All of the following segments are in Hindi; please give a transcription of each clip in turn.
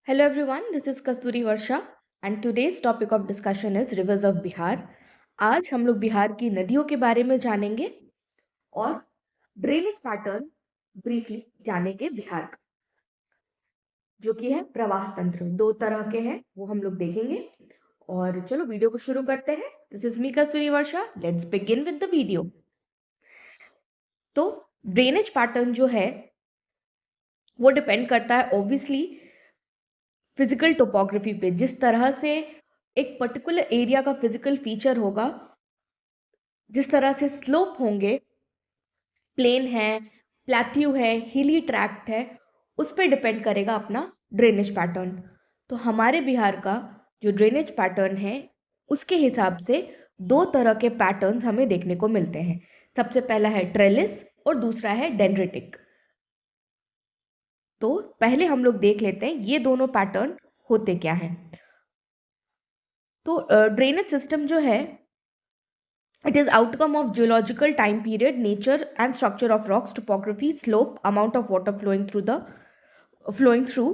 Hello everyone, this is Kasturi Varsha and today's topic of discussion is rivers of Bihar. आज हम लोग बिहार की नदियों के बारे में जानेंगे और ड्रेनेज पैटर्न ब्रीफली जानेंगे बिहार का, जो कि है प्रवाह तंत्र। दो तरह के हैं, वो हम लोग देखेंगे। और चलो वीडियो को शुरू करते हैं। This is me Kasturi Varsha, let's begin with the video. तो ड्रेनेज पैटर्न जो है वो डिपेंड करता है ऑब्वियसली फिजिकल टोपोग्राफी पे। जिस तरह से एक पर्टिकुलर एरिया का फिजिकल फीचर होगा, जिस तरह से स्लोप होंगे, प्लेन है, प्लेट्यू है, हिली ट्रैक्ट है, उस पर डिपेंड करेगा अपना ड्रेनेज पैटर्न। तो हमारे बिहार का जो ड्रेनेज पैटर्न है उसके हिसाब से दो तरह के पैटर्न्स हमें देखने को मिलते हैं। सबसे पहला है ट्रेलिस और दूसरा है डेंड्रिटिक। तो पहले हम लोग देख लेते हैं ये दोनों पैटर्न होते क्या हैं। तो ड्रेनेज सिस्टम जो है, it is outcome of geological time period, nature and structure of rocks, topography, slope, amount of water flowing through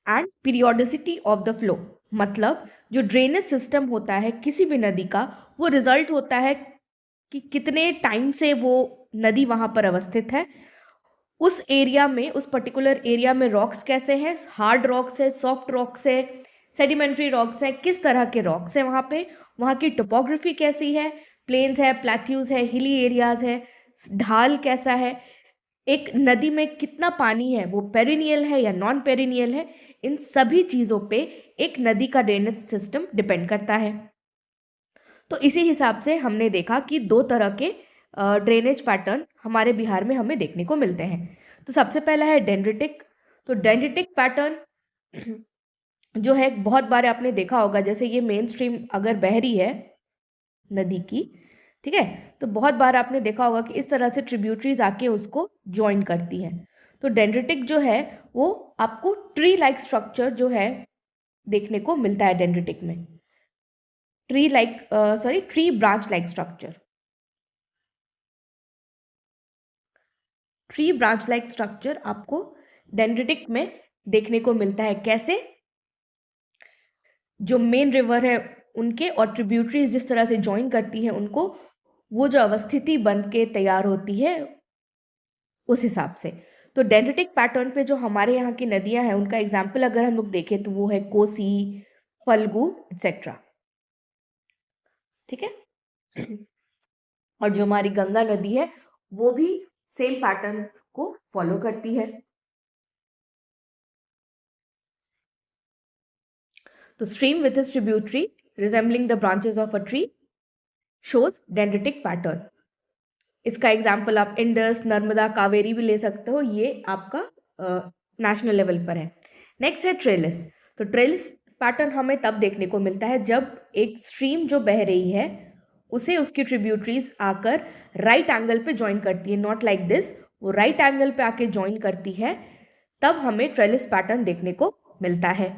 and periodicity of the flow। मतलब जो ड्रेनेज सिस्टम होता है किसी भी नदी का, वो रिजल्ट होता है कि कितने टाइम से वो नदी वहां पर अवस्थित है, उस एरिया में, उस पर्टिकुलर एरिया में रॉक्स कैसे हैं, हार्ड रॉक्स है, सॉफ्ट रॉक्स है, सेडिमेंट्री रॉक्स है, किस तरह के रॉक्स है वहाँ पे, वहाँ की टोपोग्राफी कैसी है, प्लेन्स है, प्लेट्यूज है, हिली एरियाज है, ढाल कैसा है, एक नदी में कितना पानी है, वो पेरिनियल है या नॉन पेरिनियल है, इन सभी चीज़ों पे एक नदी का ड्रेनेज सिस्टम डिपेंड करता है। तो इसी हिसाब से हमने देखा कि दो तरह के ड्रेनेज पैटर्न हमारे बिहार में हमें देखने को मिलते हैं। तो सबसे पहला है डेंड्रिटिक। तो डेंड्रिटिक पैटर्न जो है बहुत बार आपने देखा होगा, जैसे ये मेन स्ट्रीम अगर बह रही है नदी की, ठीक है, तो बहुत बार आपने देखा होगा कि इस तरह से ट्रिब्यूटरीज आके उसको ज्वाइन करती हैं। तो डेंड्रिटिक जो है वो आपको ट्री लाइक स्ट्रक्चर जो है देखने को मिलता है डेंड्रिटिक में। Tree branch like structure. Tree branch like structure आपको डेंड्रिटिक में देखने को मिलता है। कैसे? जो मेन रिवर है उनके और ट्रिब्यूटरीज जिस तरह से ज्वाइन करती हैं उनको, वो जो अवस्थिति बन के तैयार होती है उस हिसाब से। तो डेंड्रिटिक पैटर्न पे जो हमारे यहाँ की नदियां हैं उनका एग्जाम्पल अगर हम लोग देखें तो वो है कोसी, फल्गु एक्सेट्रा। ठीक है। और जो हमारी गंगा नदी है वो भी सेम पैटर्न को फॉलो करती है। तो stream with its tributary resembling the branches of a tree shows dendritic pattern। इसका एग्जाम्पल आप इंडस, नर्मदा, कावेरी भी ले सकते हो, ये आपका नेशनल लेवल पर है। नेक्स्ट है ट्रेलिस। तो ट्रेलिस पैटर्न हमें तब देखने को मिलता है जब एक स्ट्रीम जो बह रही है उसे उसकी ट्रिब्यूटरीज आकर राइट एंगल पे ज्वाइन करती है, नॉट लाइक दिस, वो राइट एंगल पे आके ज्वाइन करती है, तब हमें ट्रेलिस पैटर्न देखने को मिलता है।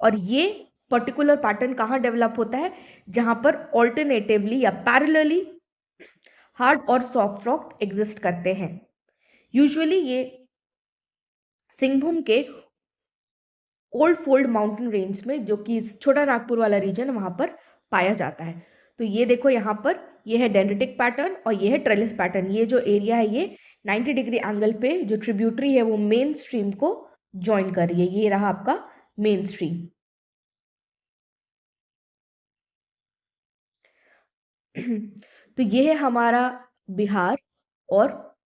और ये पर्टिकुलर पैटर्न कहाँ डेवलप होता है? जहां पर ऑल्टरनेटिवली या पैरेलली हार्ड और सॉफ्ट रॉक एग्जिस्ट करते हैं। यूजुअली ये सिंहभूम के ओल्ड फोल्ड माउंटेन रेंज में, जो कि छोटा नागपुर वाला रीजन है, वहां पर पाया जाता है। तो ये देखो यहाँ पर, ये है डेंड्रिटिक पैटर्न और ये है ट्रेलिस पैटर्न। ये जो एरिया है ये 90 डिग्री एंगल पे जो ट्रिब्यूटरी है वो मेन स्ट्रीम को ज्वाइन कर रही है। ये रहा आपका मेन स्ट्रीम। तो ये है हमारा बिहार, और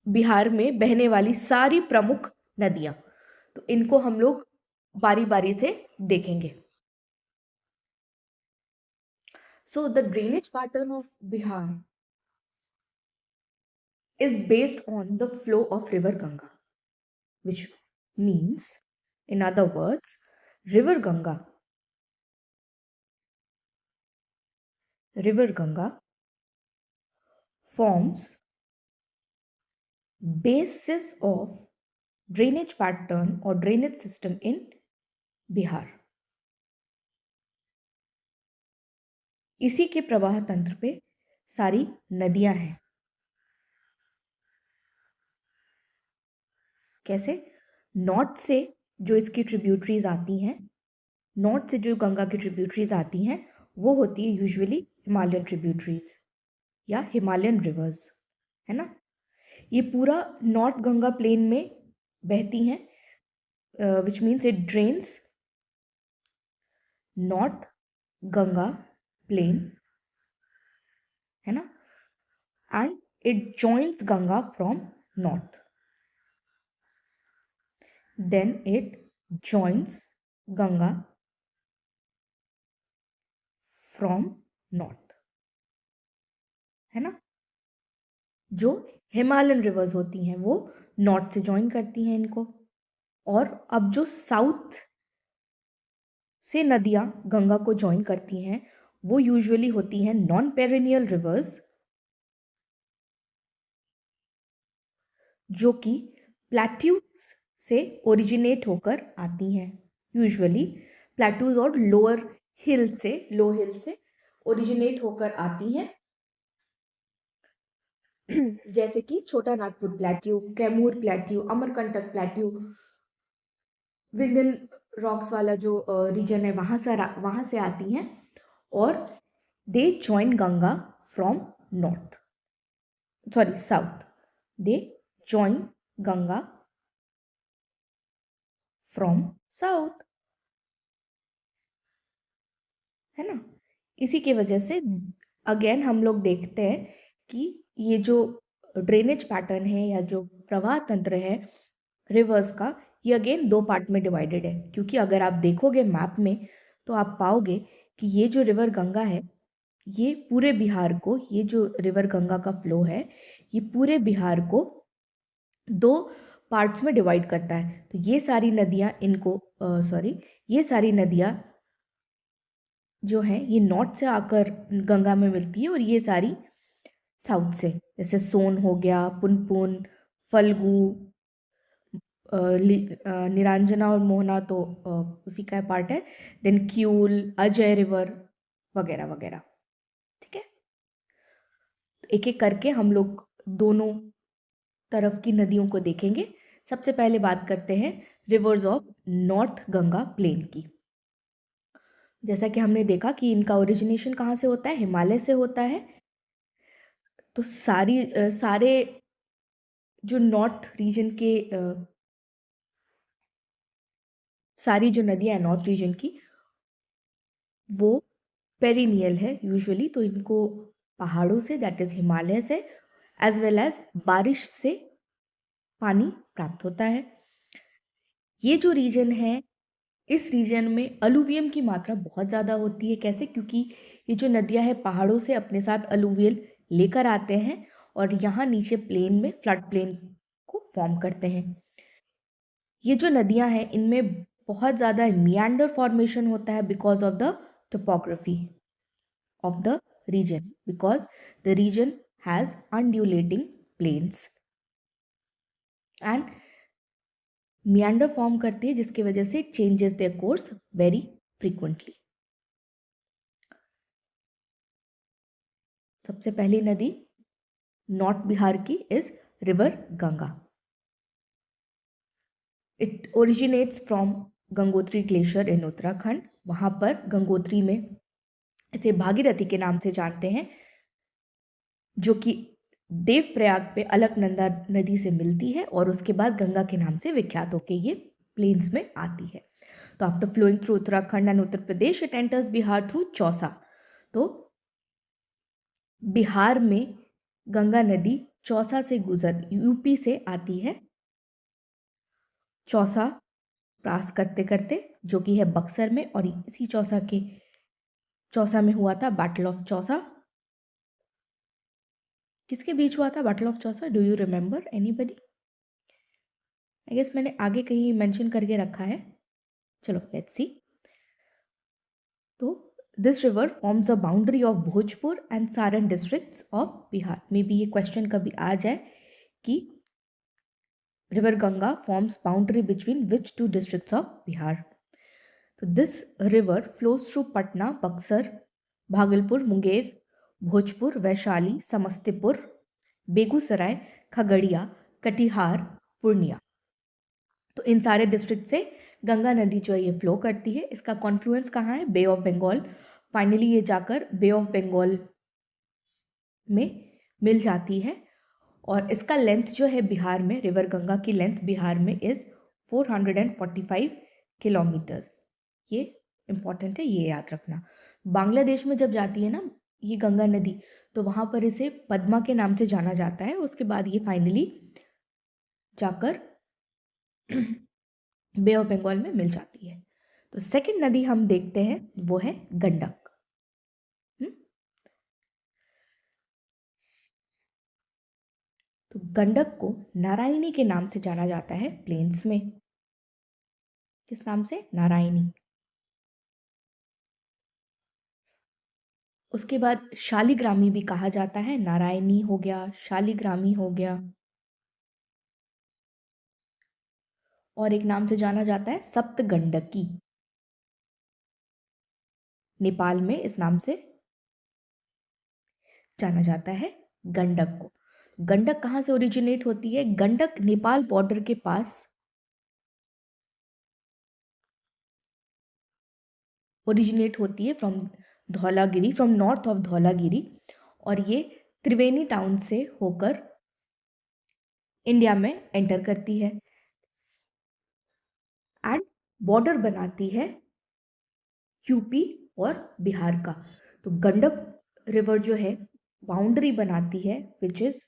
बिहार में बहने वाली सारी प्रमुख नदियां। तो इनको हम लोग बारी बारी से देखेंगे। So the drainage pattern of Bihar is based on the flow of river Ganga, which means, in other words, river Ganga forms basis of drainage pattern or drainage system in Bihar. इसी के प्रवाह तंत्र पे सारी नदियां हैं। कैसे? नॉर्थ से जो इसकी ट्रिब्यूटरीज आती हैं, नॉर्थ से जो गंगा की ट्रिब्यूटरीज आती हैं वो होती है यूजुअली हिमालयन ट्रिब्यूटरीज या हिमालयन रिवर्स, है ना। ये पूरा नॉर्थ गंगा प्लेन में बहती हैं, which means it drains north Ganga plain, है ना, and it joins Ganga from north, then it joins Ganga from north, है ना। जो हिमालयन रिवर्स होती हैं वो नॉर्थ से ज्वाइन करती हैं इनको। और अब जो साउथ से नदियां गंगा को ज्वाइन करती हैं वो यूजुअली होती हैं नॉन पेरिनियल रिवर्स, जो कि प्लेट्यूज से ओरिजिनेट होकर आती हैं। यूजुअली प्लेट्यूज और लोअर हिल से, लो हिल से ओरिजिनेट होकर आती हैं जैसे कि छोटा Nagpur plateau, Kaimur plateau, Amarkantak plateau, Vindhyan rocks वाला जो रीजन है वहां से आती हैं और they join Ganga from north, sorry south, they join Ganga from south, है ना। इसी की वजह से अगेन हम लोग देखते हैं कि ये जो ड्रेनेज पैटर्न है या जो प्रवाह तंत्र है रिवर्स का, ये अगेन दो पार्ट में डिवाइडेड है। क्योंकि अगर आप देखोगे मैप में तो आप पाओगे कि ये जो रिवर गंगा है ये पूरे बिहार को, ये जो रिवर गंगा का फ्लो है ये पूरे बिहार को दो पार्ट्स में डिवाइड करता है। तो ये सारी नदियाँ इनको ये सारी नदियाँ जो हैं ये नॉर्थ से आकर गंगा में मिलती है और ये सारी साउथ से, जैसे सोन हो गया, पुनपुन, फल्गु, निरंजना और मोहना तो उसी का पार्ट है, देन क्यूल, अजय रिवर वगैरह वगैरह। ठीक है, एक एक करके हम लोग दोनों तरफ की नदियों को देखेंगे। सबसे पहले बात करते हैं rivers of north Ganga plain की। जैसा कि हमने देखा कि इनका ओरिजिनेशन कहाँ से होता है, हिमालय से होता है। तो सारे जो नॉर्थ रीजन के सारी जो नदियाँ हैं नॉर्थ रीजन की वो पेरिनियल है यूजुअली, तो इनको पहाड़ों से, दैट इज हिमालय से, एज वेल एज बारिश से पानी प्राप्त होता है। ये जो रीजन है इस रीजन में अलुवियम की मात्रा बहुत ज़्यादा होती है। कैसे? क्योंकि ये जो नदियाँ हैं पहाड़ों से अपने साथ अलुवियल लेकर आते हैं और यहाँ नीचे प्लेन में फ्लड प्लेन को फॉर्म करते हैं। ये जो नदियाँ हैं इनमें बहुत ज़्यादा मियांडर फॉर्मेशन होता है because of the topography of the region, because the region has undulating plains and meander form करती है जिसकी वजह से it changes their course very frequently। सबसे पहली नदी नॉर्थ बिहार की is river Ganga. It originates from Gangotri glacier in Uttarakhand. वहां पर गंगोत्री में इसे भागीरथी के नाम से जानते हैं, जो कि देवप्रयाग पे अलकनंदा नदी से मिलती है और उसके बाद गंगा के नाम से विख्यात होके ये प्लेन्स में आती है। तो after flowing through Uttarakhand and Uttar Pradesh it enters Bihar through Chausa. तो बिहार में गंगा नदी चौसा से यूपी से आती है, चौसा पास करते करते, जो कि है बक्सर में, और इसी चौसा में हुआ था बैटल ऑफ चौसा। किसके बीच हुआ था battle of Chausa? Do you remember anybody? I guess मैंने आगे कहीं मेंशन करके रखा है, चलो लेट्स सी। तो this river forms a boundary of Bhojpur and Saran districts of Bihar. May be ये क्वेश्चन कभी आ जाए कि river Ganga forms boundary between which two districts of Bihar. तो this river flows through Patna, Buxar, Bhagalpur, Munger, Bhojpur, Vaishali, Samastipur, Begusarai, Khagaria, Katihar, Purnia. तो इन सारे डिस्ट्रिक्ट से गंगा नदी जो है ये फ्लो करती है। इसका कॉन्फ्लुएंस कहाँ है? बे ऑफ बंगाल। फाइनली ये जाकर बे ऑफ बंगाल में मिल जाती है। और इसका लेंथ जो है बिहार में, रिवर गंगा की लेंथ बिहार में इज 445 किलोमीटर्स। ये इंपॉर्टेंट है, ये याद रखना। बांग्लादेश में जब जाती है ना ये गंगा नदी, तो वहाँ पर इसे पद्मा के नाम से जाना जाता है। उसके बाद ये फाइनली जाकर बे ऑफ बंगाल में मिल जाती है। तो सेकंड नदी हम देखते हैं वो है गंडक। तो गंडक को नारायणी के नाम से जाना जाता है प्लेन्स में। किस नाम से? नारायणी। उसके बाद शालिग्रामी भी कहा जाता है। नारायणी हो गया, शालिग्रामी हो गया, और एक नाम से जाना जाता है सप्तगंडकी। नेपाल में इस नाम से जाना जाता है गंडक को। गंडक कहाँ से ओरिजिनेट होती है? गंडक नेपाल बॉर्डर के पास ओरिजिनेट होती है, from Dhaulagiri, from north of Dhaulagiri, और ये त्रिवेणी टाउन से होकर इंडिया में एंटर करती है एंड बॉर्डर बनाती है यूपी और बिहार का। तो गंडक रिवर जो है बाउंड्री बनाती है which is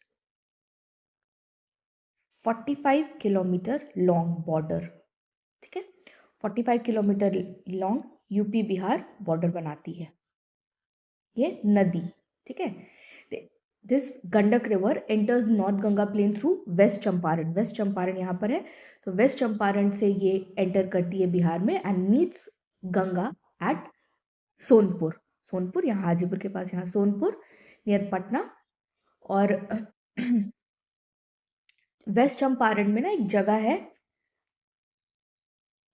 45 kilometre long border. ठीक है, 45 kilometre long UP Bihar border बनाती है ये नदी। ठीक है, this Gandak river enters north Ganga plain through west Champaran. West Champaran यहाँ पर है, तो वेस्ट चंपारण से ये एंटर करती है बिहार में and meets Ganga at Sonpur. Sonpur यहाँ हाजीपुर के पास, यहाँ सोनपुर नियर पटना। और वेस्ट चंपारण में ना एक जगह है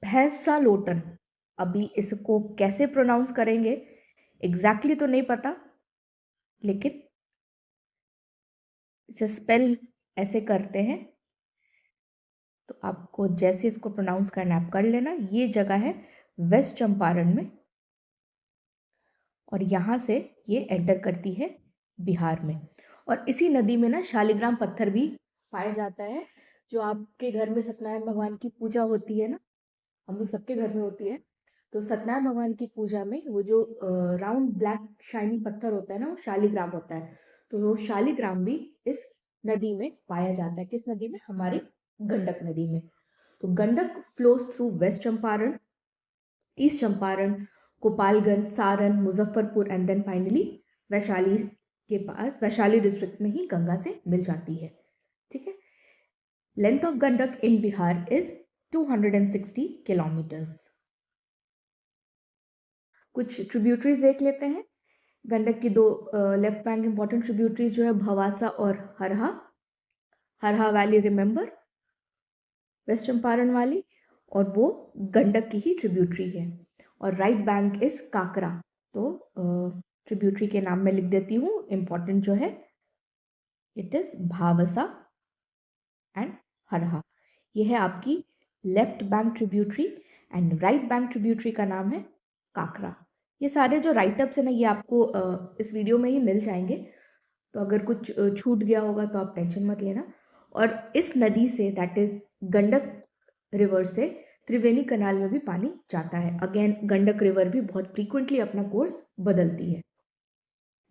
भैंसा लोटन। अभी इसको कैसे प्रोनाउंस करेंगे एग्जैक्टली तो नहीं पता, लेकिन इसे स्पेल ऐसे करते हैं, तो आपको जैसे इसको प्रोनाउंस करना है आप कर लेना। ये जगह है वेस्ट चंपारण में, और यहाँ से ये एंटर करती है बिहार में। और इसी नदी में ना शालिग्राम पत्थर भी पाया जाता है। जो आपके घर में सत्यनारायण भगवान की पूजा होती है ना, हम लोग सबके घर में होती है, तो सत्यनारायण भगवान की पूजा में वो जो राउंड ब्लैक शाइनी पत्थर होता है ना, वो शालिग्राम होता है। तो वो शालिग्राम भी इस नदी में पाया जाता है। किस नदी में? हमारी गंडक नदी में। तो Gandak flows through west Champaran, east Champaran, Gopalganj, Saran, Muzaffarpur and then finally Vaishali के पास, वैशाली डिस्ट्रिक्ट में ही गंगा से मिल जाती है। ठीक है, length of Gandak in Bihar is 260 kilometres. कुछ ट्रिब्यूटरीज देख लेते हैं। गंडक की दो लेफ्ट बैंक इंपॉर्टेंट ट्रिब्यूटरीज जो है भवासा और Harha. Harha valley remember waste Champaran वाली, और वो गंडक की ही ट्रिब्यूटरी है। और राइट बैंक इज काकरा। तो ट्रिब्यूटरी के नाम में लिख देती हूँ, इंपॉर्टेंट जो है it is Bhavsa and Harha. ये है आपकी left bank tributary, and right bank tributary का नाम है काकरा। ये सारे जो राइटअप्स है ना ये आपको इस वीडियो में ही मिल जाएंगे, तो अगर कुछ छूट गया होगा तो आप टेंशन मत लेना। और इस नदी से, दैट इज गंडक रिवर से, त्रिवेणी कनाल में भी पानी जाता है। अगेन गंडक रिवर भी बहुत फ्रीक्वेंटली अपना कोर्स बदलती है।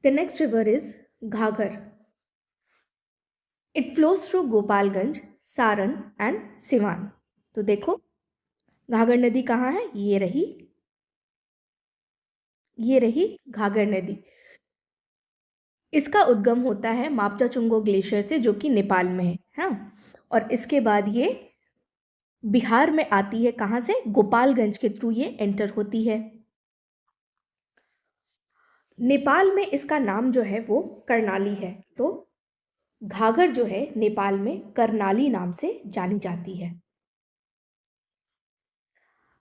The next river is घाघर। It flows through Gopalganj, Saran and Siwan. तो देखो घाघर नदी कहाँ है? ये रही घाघर नदी। इसका उद्गम होता है मापचा चुंगो ग्लेशियर से, जो कि नेपाल में है। हाँ, और इसके बाद ये बिहार में आती है। कहाँ से? गोपालगंज के थ्रू ये एंटर होती है। नेपाल में इसका नाम जो है वो कर्नाली है। तो घाघर जो है नेपाल में कर्नाली नाम से जानी जाती है।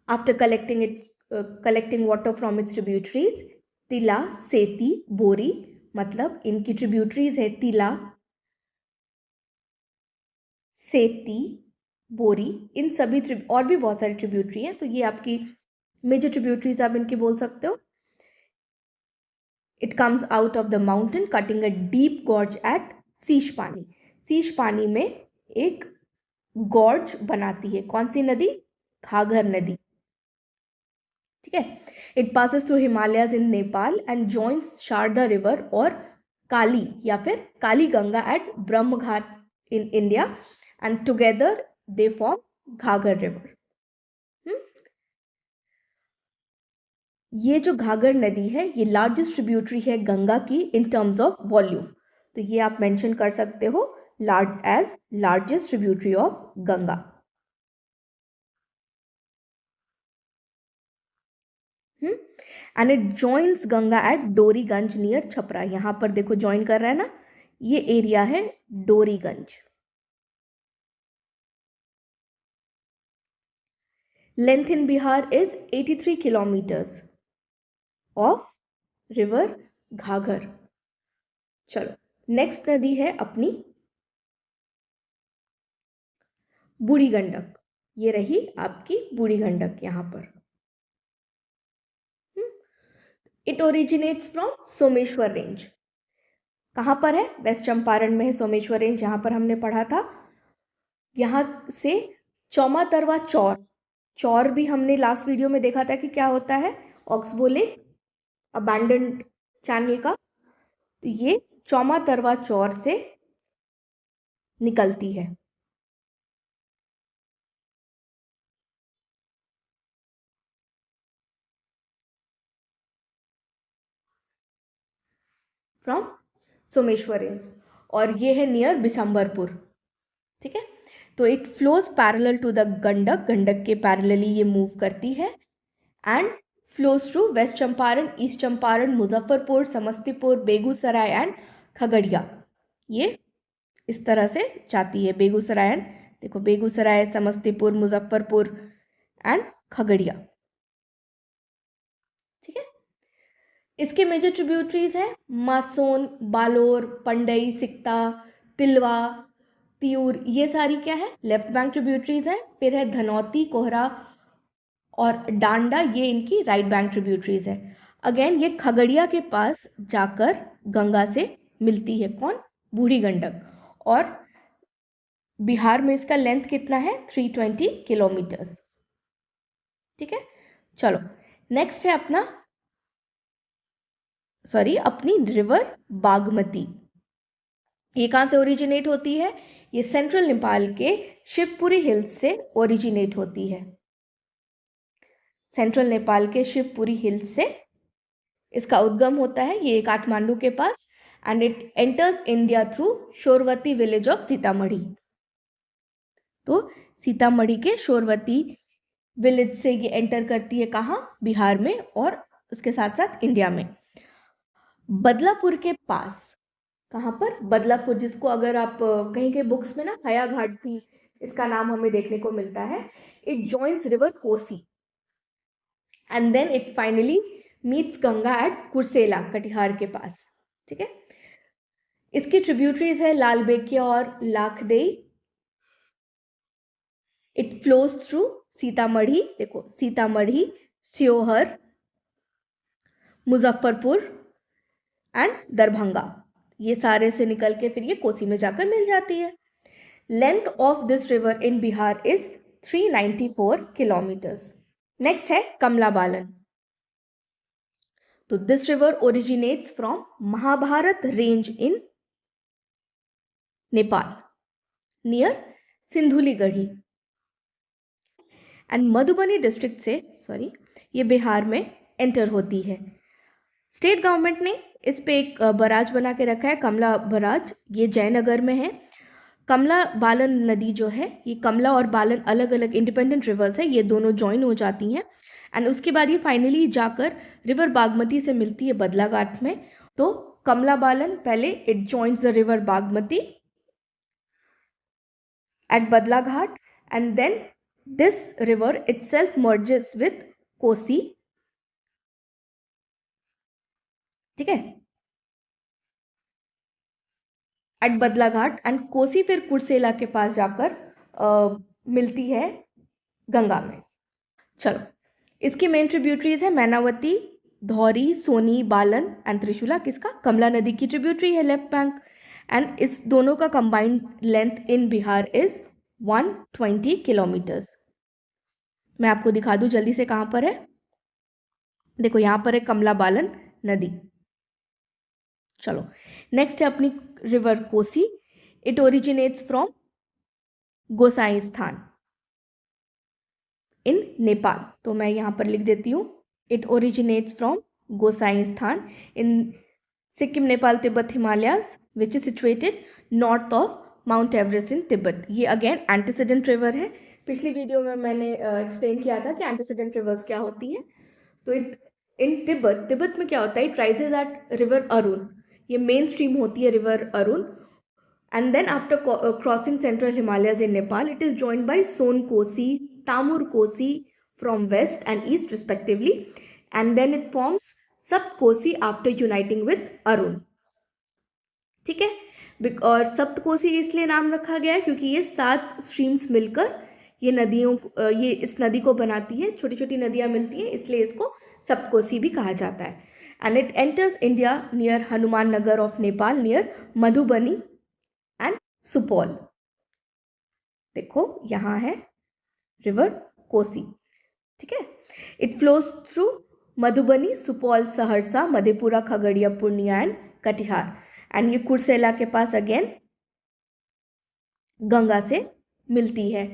After collecting water from its tributaries तिला, सेती, बोरी, मतलब इनकी ट्रिब्यूटरीज है तिला, सेती, बोरी, इन सभी और भी बहुत सारी ट्रिब्यूटरी हैं, तो ये आपकी मेजर ट्रिब्यूटरीज आप इनकी बोल सकते हो। It comes out of the mountain cutting a deep gorge at Shishapani. शीश पानी में एक गॉर्ज बनाती है कौन सी नदी? घाघर नदी। ठीक है। It passes through Himalayas in Nepal and joins Sharda river और काली या फिर Kali Ganga at Brahm Ghat in India and together they form Ghaghara river. ये जो घाघर नदी है ये लार्जेस्ट ट्रिब्यूटरी है गंगा की इन टर्म्स ऑफ वॉल्यूम, तो ये आप मेंशन कर सकते हो largest tributary of Ganga. And it joins Ganga at Dorigunj near Chhapra. यहां पर देखो ज्वाइन कर रहा है ना, ये एरिया है Doriganj. Length in Bihar is 83 kilometres of river Ghaghara. चलो नेक्स्ट नदी है अपनी बूढ़ी गंडक। ये रही आपकी बूढ़ी गंडक यहां पर। It originates from Someshwar range. कहां पर है? वेस्ट चंपारण में है सोमेश्वर रेंज, यहां पर हमने पढ़ा था। यहां से चौमातरवा चौर, चौर भी हमने लास्ट वीडियो में देखा था कि क्या होता है, ऑक्सबो लेक अबैंडन्ड चैनल का, तो ये चौमातरवा चौर से निकलती है। फ्रॉम सोमेश्वर रेंज, और ये है नियर बिशंबरपुर। ठीक है, तो it flows parallel to the Gandak, Gandak के पैरेलली ये मूव करती है and flows through west Champaran, east Champaran, Muzaffarpur, Samastipur, Begusarai and Khagaria. ये इस तरह से जाती है, बेगूसराय एंड देखो बेगूसराय, समस्तीपुर, मुजफ्फरपुर एंड खगड़िया। ठीक है, इसके मेजर ट्रिब्यूटरीज हैं मासोन, बालोर, पंडई, सिकता, तिलवा, तियूर, ये सारी क्या है? लेफ्ट बैंक ट्रिब्यूटरीज हैं। फिर है धनौती, कोहरा और डांडा, ये इनकी राइट बैंक ट्रिब्यूटरीज है। अगेन ये खगड़िया के पास जाकर गंगा से मिलती है, कौन? बूढ़ी गंडक। और बिहार में इसका लेंथ कितना है? 320 किलोमीटर्स। ठीक है, चलो नेक्स्ट है अपना अपनी रिवर बागमती। ये कहाँ से ओरिजिनेट होती है? ये सेंट्रल नेपाल के शिवपुरी हिल्स से ओरिजिनेट होती है। सेंट्रल नेपाल के शिवपुरी हिल्स से इसका उद्गम होता है, ये काठमांडू के पास, and it enters India through Shorwati village of Sitamarhi. तो सीतामढ़ी के शोरवती विलेज से ये एंटर करती है, कहाँ? बिहार में, और उसके साथ साथ इंडिया में। बदलापुर के पास, कहाँ पर? बदलापुर, जिसको अगर आप कहीं के बुक्स में ना हया घाट भी इसका नाम हमें देखने को मिलता है। It joins river Kosi and then it finally meets Ganga at Kursela, Katihar के पास। ठीक है, इसकी ट्रिब्यूटरीज है लाल बेकिया और लाखदेई। इट फ्लोज थ्रू सीतामढ़ी, देखो सीतामढ़ी, सियोहर, मुजफ्फरपुर एंड दरभंगा, ये सारे से निकल के फिर ये कोसी में जाकर मिल जाती है। Length of this river in Bihar is 394 kilometres. Next है कमला बालन। तो this river originates from Mahabharat range in Nepal near Sindhuligadhi and Madhubani district से ये बिहार में एंटर होती है। स्टेट गवर्नमेंट ने इस पे एक बराज बना के रखा है, कमला बराज, ये जयनगर में है। कमला बालन नदी जो है, ये कमला और बालन अलग अलग इंडिपेंडेंट रिवर्स है, ये दोनों ज्वाइन हो जाती हैं एंड उसके बाद ये फाइनली जाकर रिवर बागमती से मिलती है बदलाघाट में। तो कमला बालन पहले it joins the river Bagmati at Badlaghat and then this river itself merges with Kosi। ठीक है, एट बदलाघाट एंड कोसी फिर कुर्सेला के पास जाकर मिलती है गंगा में। चलो, इसकी मेन ट्रिब्यूटरीज है मैनावती, धौरी, सोनी, बालन एंड त्रिशूला। किसका? कमला नदी की ट्रिब्यूटरी है लेफ्ट बैंक। एंड इस दोनों का combined length in Bihar is 120 kilometres. मैं आपको दिखा दूं जल्दी से कहां पर है। देखो यहां पर है कमला बालन नदी। चलो, नेक्स्ट है अपनी river Kosi. It originates from Gosai Sthan in Nepal. तो मैं यहां पर लिख देती हूँ, it originates from Gosai Sthan in Sikkim, Nepal, Tibet, Himalayas which is situated north of Mount Everest in Tibet. ये अगेन एंटीसीडेंट रिवर है। पिछली वीडियो में मैंने एक्सप्लेन किया था कि एंटीसीडेंट रिवर्स क्या होती हैं। तो इन तिब्बत में क्या होता है, it rises eight river Arun. ये मेन स्ट्रीम होती है river Arun. And then after crossing central Himalayas in Nepal, it is joined by Son Kosi, Tamur Kosi from west and east respectively, and then it forms Sapt Kosi after uniting with Arun. ठीक है, और सप्त कोसी इसलिए नाम रखा गया है क्योंकि ये 7 स्ट्रीम्स मिलकर ये ये इस नदी को बनाती है। छोटी छोटी नदियां मिलती हैं, इसलिए इसको सप्त कोसी भी कहा जाता है। And it enters India near Hanuman Nagar of Nepal, near Madhubani and Supaul. देखो यहां है रिवर कोसी। ठीक है, it flows through Madhubani, Supaul, Saharsa, Madhepura, Khagaria, Purnia and Katihar. And ये कुर्सेला के पास अगेन गंगा से मिलती है।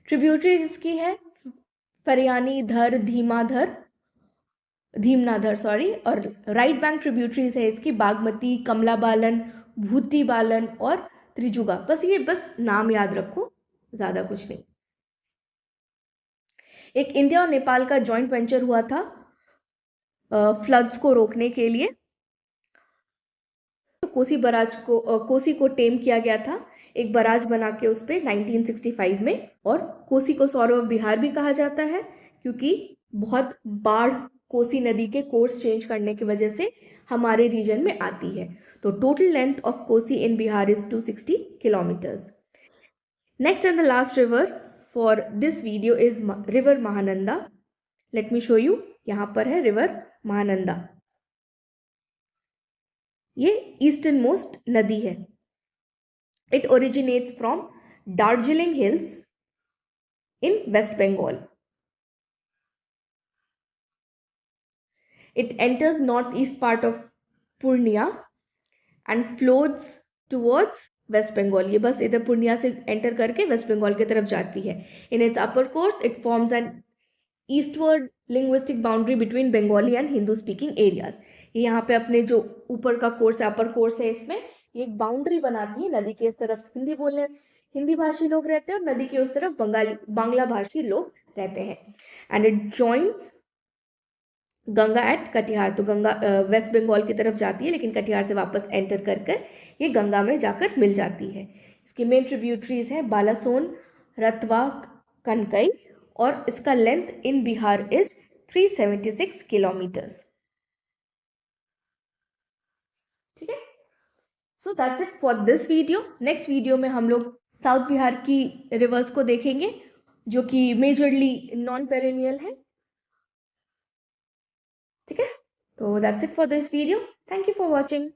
ट्रिब्यूटरी इसकी है फरियानी धर, धीमनाधर सॉरी, और राइट बैंक ट्रिब्यूटरीज है इसकी बागमती, कमला बालन, भूती बालन और त्रिजुगा। बस नाम याद रखो, ज्यादा कुछ नहीं। एक इंडिया और नेपाल का जॉइंट वेंचर हुआ था फ्लड्स को रोकने के लिए। तो कोसी को टेम किया गया था, एक बराज बना के उस पर 1965 में। और कोसी को सॉरो ऑफ बिहार भी कहा जाता है क्योंकि बहुत बाढ़ कोसी नदी के कोर्स चेंज करने की वजह से हमारे रीजन में आती है। तो total length of Kosi in Bihar is 260 kilometres. Next and the last river for this video is river Mahananda. Let me show you, यहां पर है रिवर महानंदा। ये ईस्टर्न मोस्ट नदी है। It originates from Darjeeling hills in west Bengal. It enters northeast part of Purnia and flows towards West Bengal. ये बस इधर पूर्णिया से एंटर करके वेस्ट बंगाल की तरफ जाती है। In its upper course, it forms an eastward linguistic boundary between Bengali and Hindu speaking areas. ये यहाँ पे अपने जो ऊपर का कोर्स है, अपर कोर्स है, इसमें ये एक बाउंड्री बनाती है। नदी के इस तरफ हिंदी भाषी लोग रहते हैं और नदी के उस तरफ बांग्ला भाषी लोग रहते हैं। And it joins Ganga at Katihar. तो गंगा वेस्ट बंगाल की तरफ जाती है, लेकिन कटिहार से वापस एंटर कर ये गंगा में जाकर मिल जाती है। इसकी मेन ट्रिब्यूटरीज हैं बालासोन, रतवा, कनकई, और इसका length in Bihar is 376 kilometres. ठीक है, so that's it for this video. Next video में हम लोग साउथ बिहार की रिवर्स को देखेंगे जो कि मेजरली नॉन पेरेनियल है। ठीक है, तो that's it for this video. Thank you for watching.